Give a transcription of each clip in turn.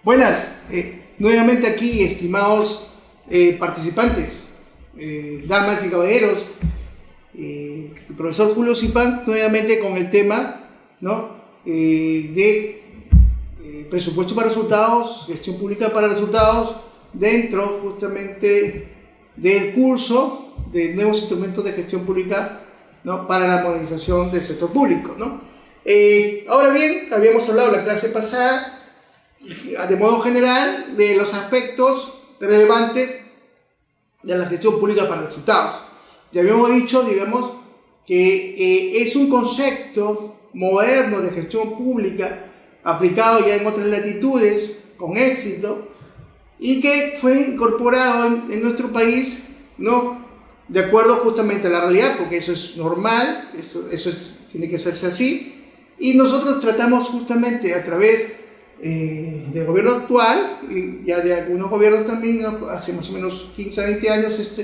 Buenas, nuevamente aquí, estimados participantes, damas y caballeros, el profesor Julio Zipán, nuevamente con el tema, ¿no? De presupuesto para resultados, gestión pública para resultados, dentro justamente del curso de nuevos instrumentos de gestión pública, ¿no? Para la modernización del sector público, ¿no? Ahora bien, habíamos hablado en la clase pasada de modo general de los aspectos relevantes de la gestión pública para resultados. Ya habíamos dicho, digamos, que es un concepto moderno de gestión pública aplicado ya en otras latitudes con éxito y que fue incorporado en nuestro país, ¿no? De acuerdo justamente a la realidad, porque eso es normal, tiene que hacerse así, y nosotros tratamos justamente a través del gobierno actual, y ya de algunos gobiernos también, ¿no? Hace más o menos 15 a 20 años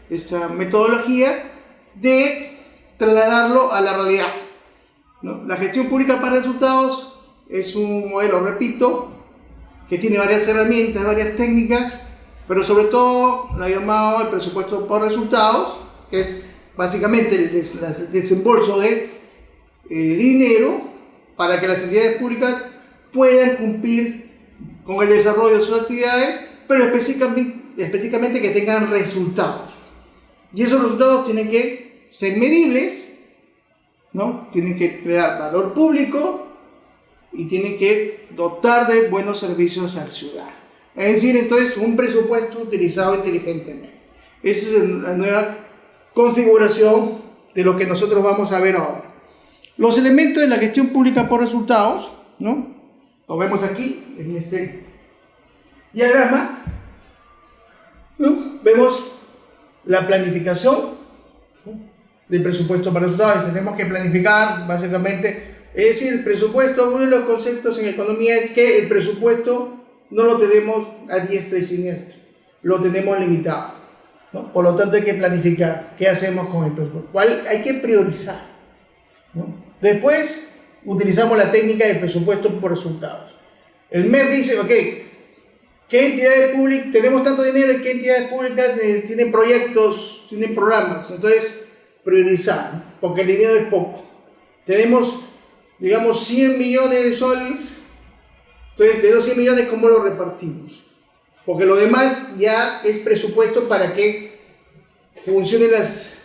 esta metodología de trasladarlo a la realidad, ¿no? La gestión pública para resultados es un modelo, repito, que tiene varias herramientas, varias técnicas, pero sobre todo lo he llamado el presupuesto por resultados, que es básicamente el desembolso de dinero para que las entidades públicas puedan cumplir con el desarrollo de sus actividades, pero específicamente que tengan resultados. Y esos resultados tienen que ser medibles, ¿no? Tienen que crear valor público y tienen que dotar de buenos servicios al ciudadano. Es decir, entonces, un presupuesto utilizado inteligentemente. Esa es la nueva configuración de lo que nosotros vamos a ver ahora. Los elementos de la gestión pública por resultados, ¿no? Lo vemos aquí, en este diagrama, ¿no? Vemos la planificación, ¿no? Del presupuesto para resultados. Tenemos que planificar, básicamente, es decir, el presupuesto, uno de los conceptos en economía es que el presupuesto no lo tenemos a diestra y siniestra, lo tenemos limitado, ¿no? Por lo tanto hay que planificar qué hacemos con el presupuesto, cuál hay que priorizar, ¿no? Después utilizamos la técnica del presupuesto por resultados. El MEP dice, ok, ¿qué entidades públicas, tenemos tanto dinero y qué entidades públicas tienen proyectos, tienen programas? Entonces, priorizar, ¿no? Porque el dinero es poco. Tenemos, digamos, 100 millones de soles, entonces de esos 100 millones, ¿cómo lo repartimos? Porque lo demás ya es presupuesto para que funcionen las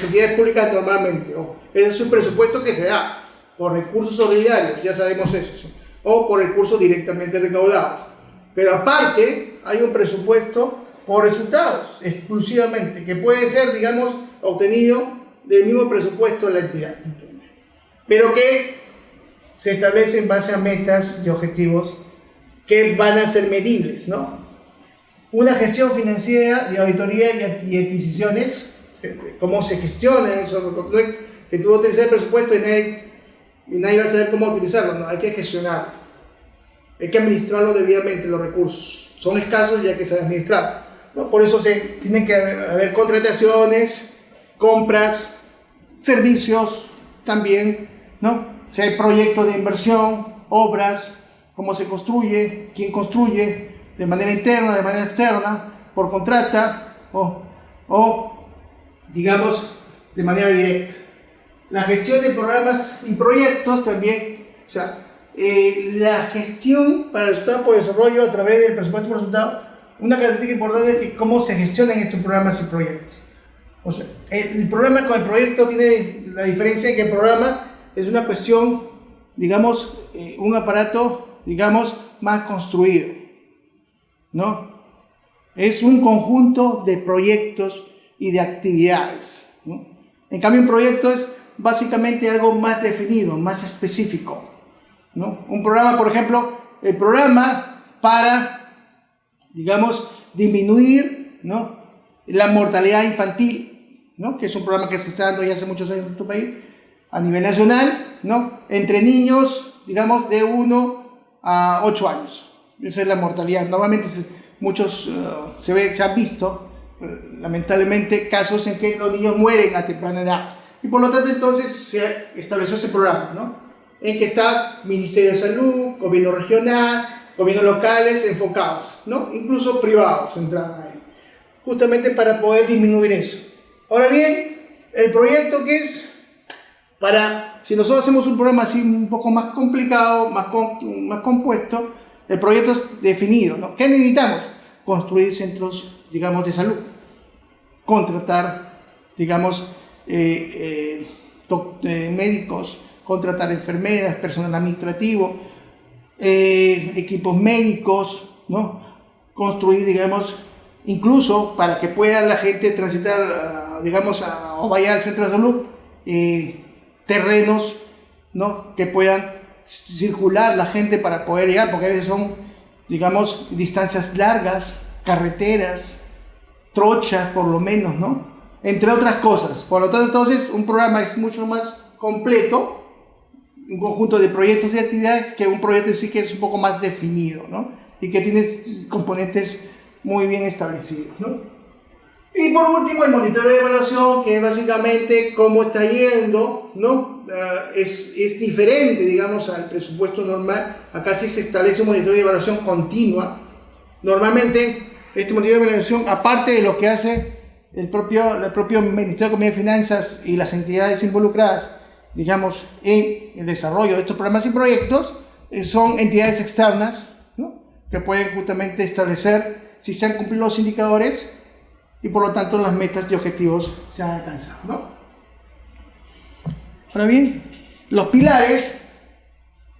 entidades públicas normalmente. Ese es un presupuesto que se da por recursos solidarios, ya sabemos eso, ¿sí? O por recursos directamente recaudados. Pero aparte, hay un presupuesto por resultados, exclusivamente, que puede ser, digamos, obtenido del mismo presupuesto de la entidad, pero que se establece en base a metas y objetivos que van a ser medibles, ¿no? Una gestión financiera de auditoría y adquisiciones, cómo se gestiona eso, que tú vas a utilizar el presupuesto y nadie va a saber cómo utilizarlo, no, hay que gestionarlo, hay que administrarlo debidamente, los recursos son escasos y hay que saber administrar, ¿no? Por eso tienen que haber contrataciones, compras, servicios también, ¿no? Si hay proyectos de inversión, obras, cómo se construye, quién construye, de manera interna, de manera externa, por contrata o digamos, de manera directa. La gestión de programas y proyectos también, o sea, la gestión para el resultado por desarrollo a través del presupuesto por resultado, una característica importante es que cómo se gestionan estos programas y proyectos. O sea, el problema con el proyecto tiene la diferencia de que el programa es una cuestión, digamos, un aparato, digamos, más construido, ¿no? Es un conjunto de proyectos y de actividades, ¿no? En cambio, un proyecto es básicamente algo más definido, más específico, ¿no? Un programa, por ejemplo, el programa para, digamos, disminuir, ¿no?, la mortalidad infantil, ¿no?, que es un programa que se está dando ya hace muchos años en nuestro país, a nivel nacional, ¿no?, entre niños, digamos, de 1 a 8 años. Esa es la mortalidad. Normalmente muchos se han visto, lamentablemente, casos en que los niños mueren a temprana edad. Y por lo tanto, entonces, se estableció ese programa, ¿no?, en que está Ministerio de Salud, Gobierno Regional, gobiernos locales enfocados, ¿no? Incluso privados entraban ahí, justamente para poder disminuir eso. Ahora bien, el proyecto que es para, si nosotros hacemos un programa así un poco más complicado, más compuesto, el proyecto es definido, ¿no? ¿Qué necesitamos? Construir centros, digamos, de salud, contratar, digamos, médicos, contratar enfermeras, personal administrativo, equipos médicos, ¿no? Construir, digamos, incluso para que pueda la gente transitar, digamos, o vaya al centro de salud, terrenos, ¿no? Que puedan circular la gente para poder llegar, porque a veces son, digamos, distancias largas, carreteras, trochas por lo menos, ¿no? Entre otras cosas. Por lo tanto, entonces, un programa es mucho más completo, un conjunto de proyectos y actividades, que un proyecto en sí que es un poco más definido, ¿no? Y que tiene componentes muy bien establecidos, ¿no? Y por último, el monitoreo de evaluación, que es básicamente cómo está yendo, ¿no? Es diferente, digamos, al presupuesto normal. Acá sí se establece un monitoreo de evaluación continua. Normalmente, este monitoreo de evaluación, aparte de lo que hace el propio Ministerio de Economía y Finanzas y las entidades involucradas, digamos, en el desarrollo de estos programas y proyectos, son entidades externas, ¿no? Que pueden justamente establecer si se han cumplido los indicadores y por lo tanto las metas y objetivos se han alcanzado, ¿no? Ahora bien, los pilares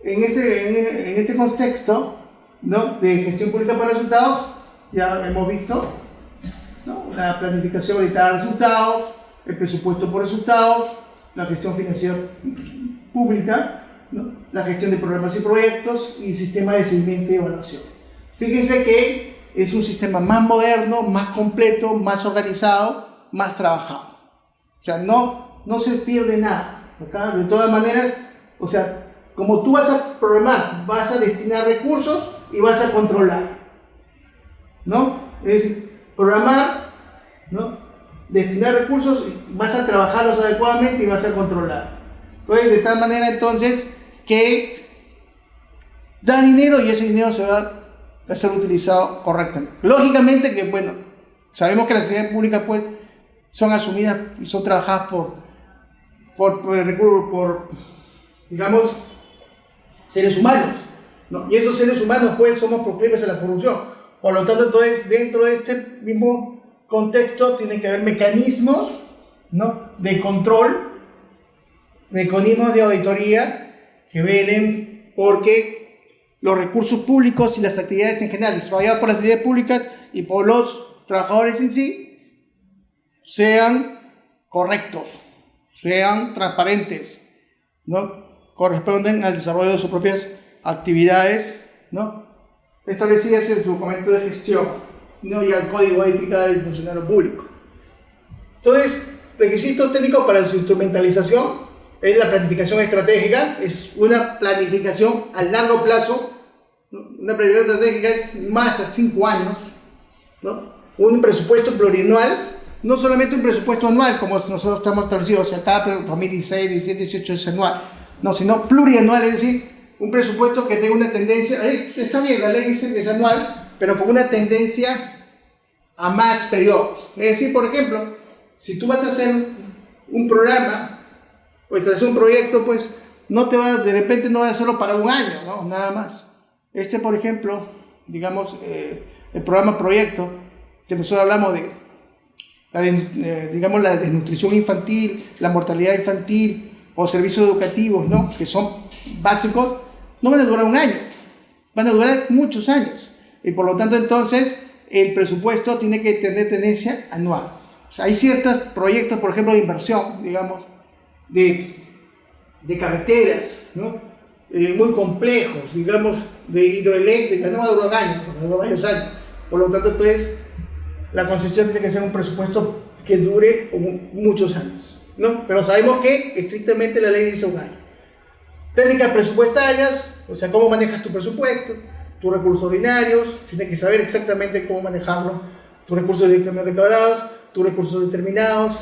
en este contexto, ¿no? De gestión pública para resultados, ya hemos visto, ¿no? La planificación orientada a resultados, el presupuesto por resultados, la gestión financiera pública, ¿no? La gestión de programas y proyectos y sistema de seguimiento y evaluación. Fíjense que es un sistema más moderno, más completo, más organizado, más trabajado. O sea, no se pierde nada. ¿Okay? De todas maneras, o sea, como tú vas a programar, vas a destinar recursos y vas a controlar, ¿no? Es decir, programar, ¿no? Destinar recursos, vas a trabajarlos adecuadamente y vas a controlar. Entonces, de tal manera entonces que da dinero y ese dinero se va a ser utilizado correctamente. Lógicamente que, bueno, sabemos que las entidades públicas pues son asumidas y son trabajadas por digamos, seres humanos, ¿no? Y esos seres humanos pues somos proclives a la corrupción. Por lo tanto, entonces, dentro de este mismo contexto tiene que haber mecanismos, ¿no? De control, mecanismos de auditoría que velen porque los recursos públicos y las actividades en general, desarrolladas por las entidades públicas y por los trabajadores en sí, sean correctos, sean transparentes, ¿no? Corresponden al desarrollo de sus propias actividades, ¿no? Establecidas en su documento de gestión, ¿no? Y al código de ética del funcionario público. Entonces, requisitos técnicos para su instrumentalización es la planificación estratégica, es una planificación a largo plazo, ¿no? Una planificación estratégica es más a 5 años, ¿no? Un presupuesto plurianual, no solamente un presupuesto anual como nosotros estamos establecidos, o sea, cada 2016, 17, 18 es anual, no, sino plurianual, es decir, un presupuesto que tenga una tendencia, está bien, la ley dice que es anual, pero con una tendencia a más periodos. Es decir, por ejemplo, si tú vas a hacer un programa o establecer un proyecto, pues de repente no vas a hacerlo para un año, ¿no? Nada más. Por ejemplo, digamos, el programa proyecto, que nosotros hablamos digamos, la desnutrición infantil, la mortalidad infantil o servicios educativos, ¿no? Que son básicos, no van a durar un año, van a durar muchos años. Y por lo tanto, entonces, el presupuesto tiene que tener tendencia anual. O sea, hay ciertos proyectos, por ejemplo, de inversión, digamos, de carreteras, ¿no? Muy complejos, digamos, de hidroeléctrica, no va a durar un año, va a durar varios años. Por lo tanto, entonces, la concesión tiene que ser un presupuesto que dure muchos años, ¿no? Pero sabemos que estrictamente la ley dice un año. Técnicas presupuestarias, o sea, cómo manejas tu presupuesto, tus recursos ordinarios, tienes que saber exactamente cómo manejarlo, tus recursos directamente recaudados, tus recursos determinados,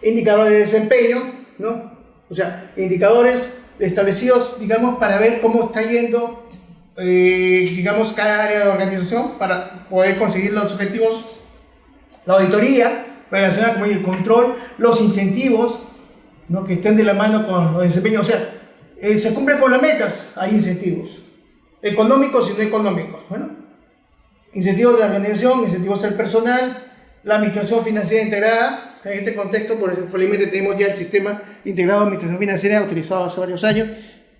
indicadores de desempeño, ¿no? O sea, indicadores establecidos, digamos, para ver cómo está yendo digamos, cada área de organización para poder conseguir los objetivos, la auditoría relacionada con el control, los incentivos, ¿no?, que estén de la mano con los desempeños. O sea, se cumplen con las metas, hay incentivos, económicos y no económicos. Bueno, incentivos de la organización, incentivos al personal, la administración financiera integrada. En este contexto, por ejemplo, tenemos ya el sistema integrado de administración financiera utilizado hace varios años,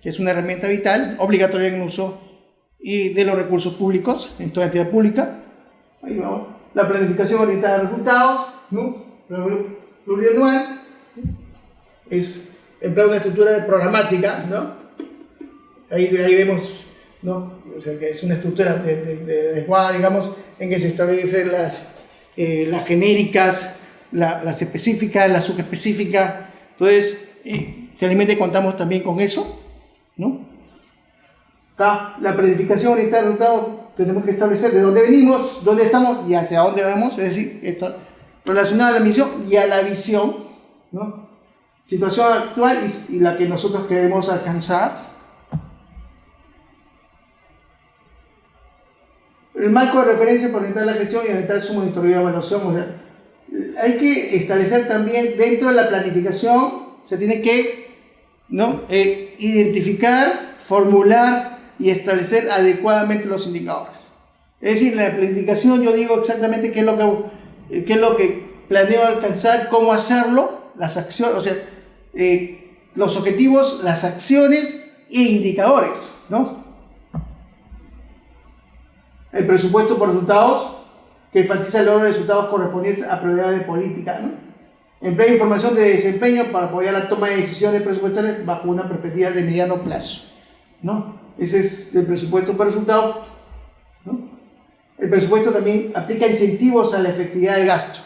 que es una herramienta vital, obligatoria en el uso y de los recursos públicos en toda entidad pública. Ahí vamos. La planificación orientada a resultados, ¿no?, plurianual, es emplea una estructura programática, ¿no? Ahí vemos, ¿no?, o sea, que es una estructura adecuada, digamos, en que se establecen las genéricas, las específicas, las subespecíficas. Entonces, finalmente contamos también con eso, ¿no? Acá, la planificación orientada al resultado, tenemos que establecer de dónde venimos, dónde estamos y hacia dónde vamos, es decir, esto relacionado a la misión y a la visión, ¿no?, situación actual y la que nosotros queremos alcanzar. El marco de referencia para orientar la gestión y orientar su monitoreo y evaluación. O sea, hay que establecer también dentro de la planificación, se tiene que, ¿no?, identificar, formular y establecer adecuadamente los indicadores. Es decir, en la planificación yo digo exactamente qué es lo que planeo alcanzar, cómo hacerlo, las acciones, o sea, los objetivos, las acciones e indicadores, ¿no? El presupuesto por resultados, que enfatiza el logro de resultados correspondientes a prioridades de política, ¿no? Emplea información de desempeño para apoyar la toma de decisiones presupuestarias bajo una perspectiva de mediano plazo, ¿no? Ese es el presupuesto por resultados, ¿no? El presupuesto también aplica incentivos a la efectividad del gasto.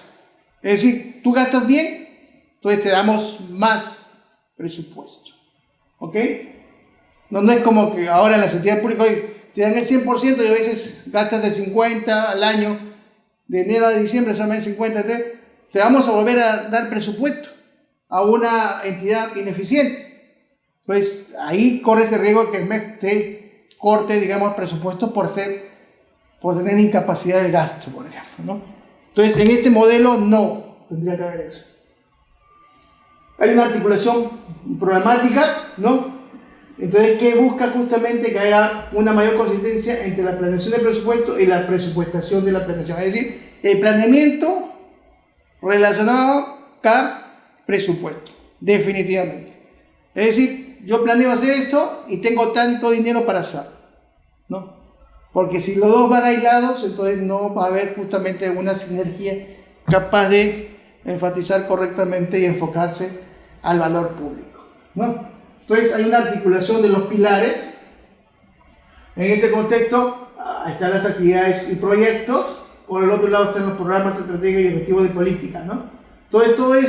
Es decir, tú gastas bien, entonces te damos más presupuesto, ¿ok? No es como que ahora en la entidades públicas te dan el 100% y a veces gastas el 50% al año, de enero a diciembre solamente 50%, te vamos a volver a dar presupuesto a una entidad ineficiente. Pues ahí corre ese riesgo que el mes te corte, digamos, presupuesto por tener incapacidad del gasto, por ejemplo, ¿no? Entonces, en este modelo no tendría que haber eso. Hay una articulación programática, ¿no? Entonces, que busca justamente que haya una mayor consistencia entre la planeación del presupuesto y la presupuestación de la planeación. Es decir, el planeamiento relacionado con presupuesto, definitivamente. Es decir, yo planeo hacer esto y tengo tanto dinero para hacerlo, ¿no? Porque si los dos van aislados, entonces no va a haber justamente una sinergia capaz de enfatizar correctamente y enfocarse al valor público, ¿no? Entonces hay una articulación de los pilares. En este contexto están las actividades y proyectos, por el otro lado están los programas, estrategias y objetivos de política, ¿no? Entonces todos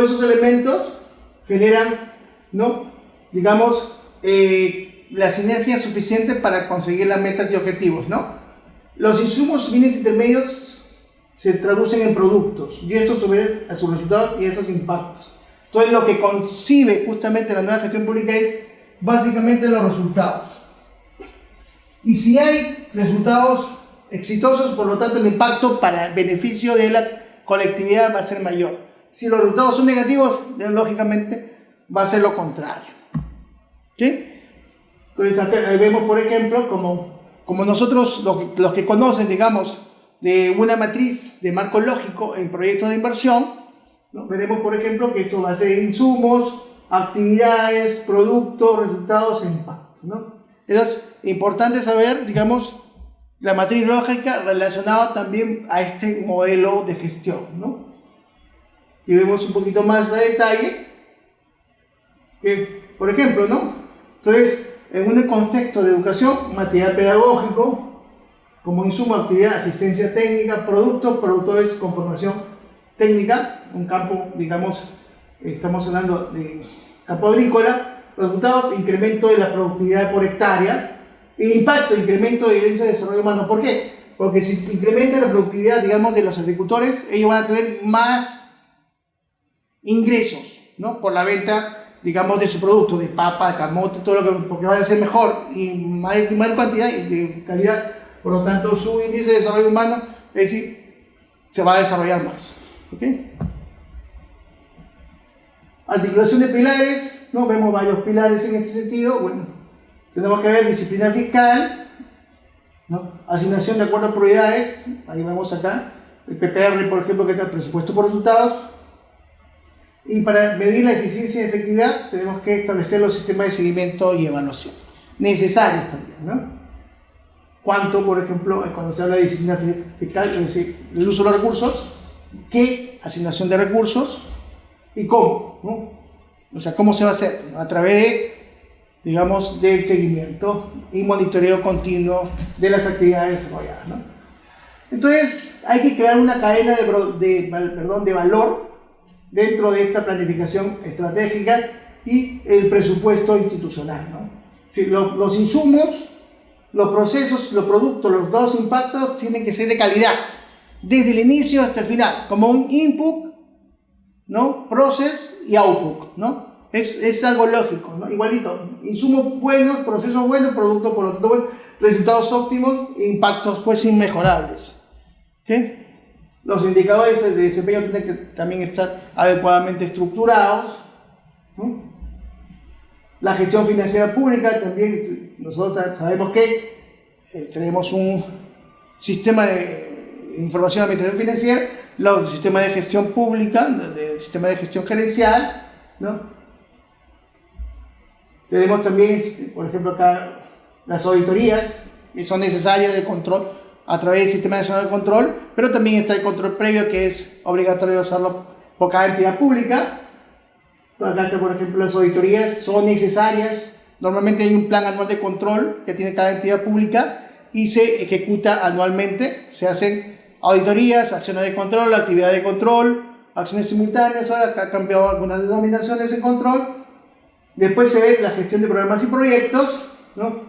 esos elementos generan, ¿no?, digamos, la sinergia suficiente para conseguir las metas y objetivos, ¿no? Los insumos, bienes intermedios se traducen en productos y estos suben a sus resultados y a estos impactos. Entonces lo que concibe justamente la nueva gestión pública es básicamente los resultados. Y si hay resultados exitosos, por lo tanto el impacto para el beneficio de la colectividad va a ser mayor. Si los resultados son negativos, lógicamente va a ser lo contrario. ¿Sí? Entonces acá vemos, por ejemplo, como nosotros, los que conocen, digamos, de una matriz de marco lógico en proyectos de inversión, ¿no? Veremos, por ejemplo, que esto va a ser insumos, actividades, productos, resultados e impactos, ¿no? Es importante saber, digamos, la matriz lógica relacionada también a este modelo de gestión, ¿no? Y vemos un poquito más a detalle que, por ejemplo, ¿no? Entonces, en un contexto de educación, material pedagógico, como insumo, actividad, asistencia técnica, productos, productores con formación técnica, un campo, digamos, estamos hablando de campo agrícola, resultados, incremento de la productividad por hectárea, e impacto, incremento de índice de desarrollo humano. ¿Por qué? Porque si incrementa la productividad, digamos, de los agricultores, ellos van a tener más ingresos, ¿no?, por la venta digamos, de su producto, de papa, de camote, todo lo que, porque va a ser mejor y mayor cantidad y de calidad. Por lo tanto, su índice de desarrollo humano, es decir, se va a desarrollar más. ¿Okay? Articulación de pilares, ¿no? Vemos varios pilares en este sentido. Bueno, tenemos que ver disciplina fiscal, ¿no? Asignación de acuerdo a prioridades, ahí vemos acá, el PPR, por ejemplo, que está el presupuesto por resultados. Y para medir la eficiencia y efectividad, tenemos que establecer los sistemas de seguimiento y evaluación, necesarios también, ¿no? Cuánto, por ejemplo, cuando se habla de disciplina fiscal, es decir, el uso de los recursos, qué asignación de recursos y cómo, ¿no? O sea, cómo se va a hacer, a través de, digamos, del seguimiento y monitoreo continuo de las actividades desarrolladas, ¿no? Entonces, hay que crear una cadena de valor dentro de esta planificación estratégica y el presupuesto institucional, ¿no? Si los insumos, los procesos, los productos, los dos impactos tienen que ser de calidad, desde el inicio hasta el final, como un input, ¿no? Process y output, ¿no? Es algo lógico, ¿no? Igualito, insumos buenos, procesos buenos, productos por lo tanto buenos, resultados óptimos, impactos pues inmejorables. ¿Okay? Los indicadores de desempeño tienen que también estar adecuadamente estructurados, ¿no? La gestión financiera pública también, nosotros sabemos que tenemos un sistema de información de administración financiera, los sistemas de gestión pública, el sistema de gestión gerencial, ¿no? Tenemos también, por ejemplo, acá las auditorías que son necesarias de control a través del Sistema Nacional de Control, pero también está el control previo que es obligatorio hacerlo por cada entidad pública. Acá está, por ejemplo, las auditorías son necesarias. Normalmente hay un plan anual de control que tiene cada entidad pública y se ejecuta anualmente. Se hacen auditorías, acciones de control, actividad de control, acciones simultáneas. Ahora acá ha cambiado algunas denominaciones en control. Después se ve la gestión de programas y proyectos, ¿no?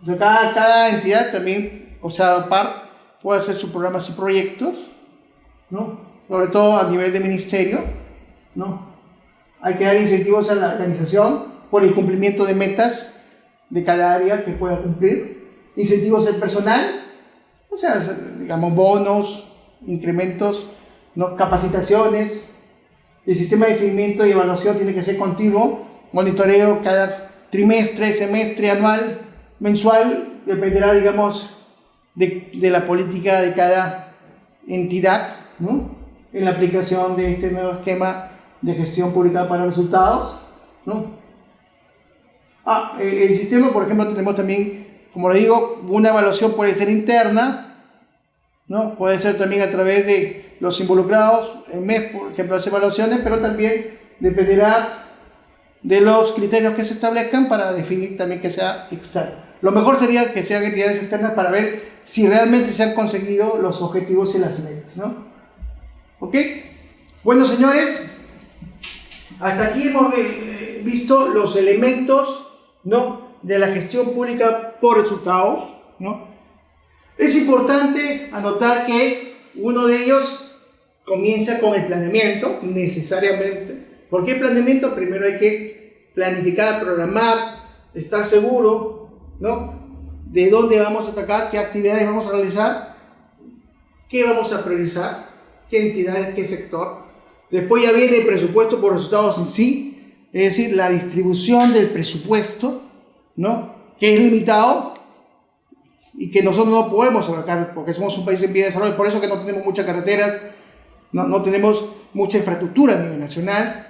O sea, cada entidad también, o sea, par puede hacer sus programas y proyectos, ¿no? Sobre todo a nivel de ministerio, ¿no? Hay que dar incentivos a la organización por el cumplimiento de metas de cada área que pueda cumplir, incentivos al personal, o sea, digamos, bonos, incrementos, ¿no? Capacitaciones. El sistema de seguimiento y evaluación tiene que ser continuo, monitoreo cada trimestre, semestre, anual, mensual, dependerá, digamos, de la política de cada entidad, ¿no? En la aplicación de este nuevo esquema de gestión pública para resultados, ¿no? El sistema, por ejemplo, tenemos también, como le digo, una evaluación puede ser interna, ¿no? Puede ser también a través de los involucrados, el MES, por ejemplo, hace evaluaciones, pero también dependerá de los criterios que se establezcan para definir también que sea exacto. Lo mejor sería que sean entidades externas para ver si realmente se han conseguido los objetivos y las metas, ¿no? ¿Ok? Bueno, señores, hasta aquí hemos visto los elementos, ¿no?, de la gestión pública por resultados, ¿no? Es importante anotar que uno de ellos comienza con el planeamiento, necesariamente. ¿Por qué planeamiento? Primero hay que planificar, programar, estar seguro, ¿no?, de dónde vamos a atacar, qué actividades vamos a realizar, qué vamos a priorizar, qué entidades, qué sector. Después ya viene el presupuesto por resultados en sí, es decir, la distribución del presupuesto, ¿no?, que es limitado y que nosotros no podemos abarcar porque somos un país en vía de desarrollo. Por eso que no tenemos muchas carreteras, no tenemos mucha infraestructura a nivel nacional.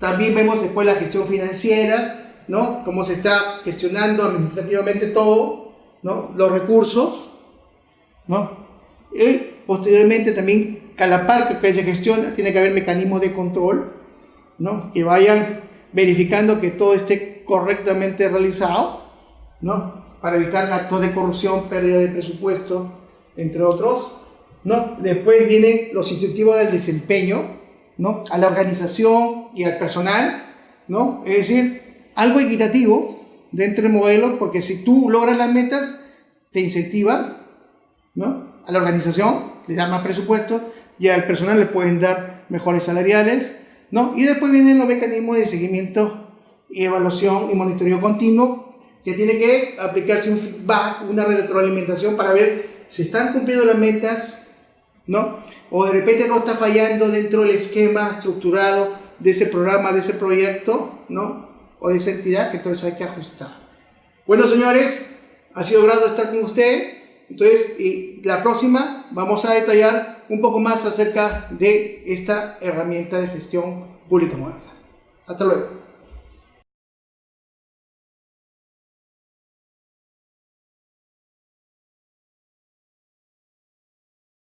También vemos después la gestión financiera, ¿no?, cómo se está gestionando administrativamente todo, ¿no?, los recursos, ¿no? Y posteriormente también, cada parte que se gestiona, tiene que haber mecanismos de control, ¿no?, que vayan verificando que todo esté correctamente realizado, ¿no?, para evitar actos de corrupción, pérdida de presupuesto, entre otros, ¿no? Después vienen los incentivos del desempeño, ¿no?, a la organización y al personal, ¿no? Es decir, algo equitativo dentro del modelo, porque si tú logras las metas, te incentiva, ¿no?, a la organización, le da más presupuesto y al personal le pueden dar mejores salariales, ¿no? Y después vienen los mecanismos de seguimiento y evaluación y monitoreo continuo, que tiene que aplicarse un feedback, una retroalimentación para ver si están cumpliendo las metas, ¿no? O de repente algo está fallando dentro del esquema estructurado de ese programa, de ese proyecto, ¿no? O de esa entidad, que entonces hay que ajustar. Bueno, señores, ha sido grato estar con usted. Entonces, la próxima vamos a detallar un poco más acerca de esta herramienta de gestión pública moderna. Hasta luego.